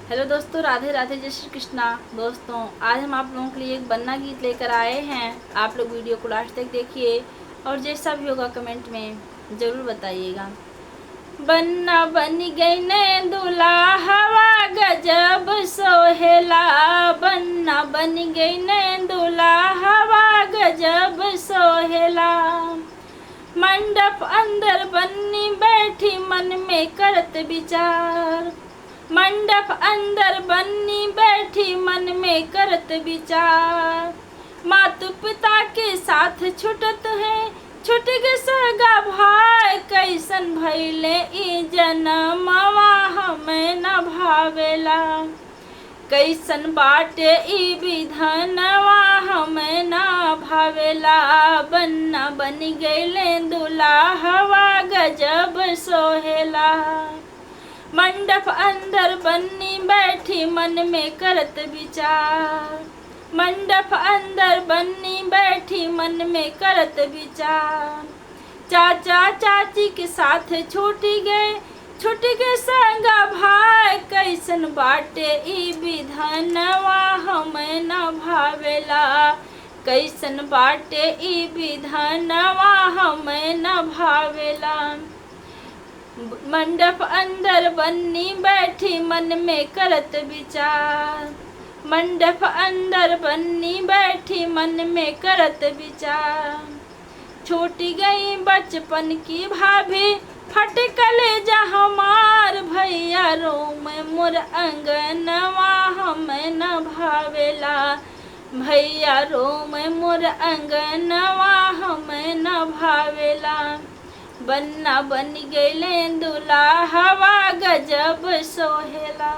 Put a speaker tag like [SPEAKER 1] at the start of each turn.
[SPEAKER 1] Hello दोस्तों, राधे राधे, जय श्री कृष्णा। दोस्तों, आज हम आप लोगों के लिए एक बन्ना गीत लेकर आए हैं। आप लोग वीडियो को लास्ट तक देखिए और जैसा भी होगा कमेंट में ज़रूर बताइएगा। बन्ना बन गई ने दूल्हा हवा गजब सोहेला, बन्ना बन गई ने दूल्हा हवा गजब सोहेला। मंडप अंदर बन्नी बैठी मन में करत विचार, मंडप अंदर बन्नी बैठी मन में करत विचार। मातु पिता के साथ छुटत है, छुट गे सगा भाई, कैसन भइले ई जनमवा हमें न भावेला, कैसन बाटे ई विधनवा हमें न भावेला। बन्ना बन गइले दूल्हा हवा गजब सोहेला। मंडप अंदर बन्नी बैठी मन में करत विचार, मंडप अंदर बन्नी बैठी मन में करत विचार। चाचा चाची के साथ छूट गए संगा भाई, कैसन बाटे ई विधनवा हमें न भावेला, कैसन बाटे ई विधनवा हमें न भावेला। मंडप अंदर बन्नी बैठी मन में करत विचार, मंडप अंदर बन्नी बैठी मन में करत विचार। छूट गई बचपन की भाभी, फट कलेजा हमार, भैया रोम मोर अंगनवा हमें न भावेला, भैया रोम मोर अंगनवा हमें न भावेला। बन्ना बन गइले दूल्हा हवा गजब सोहेला।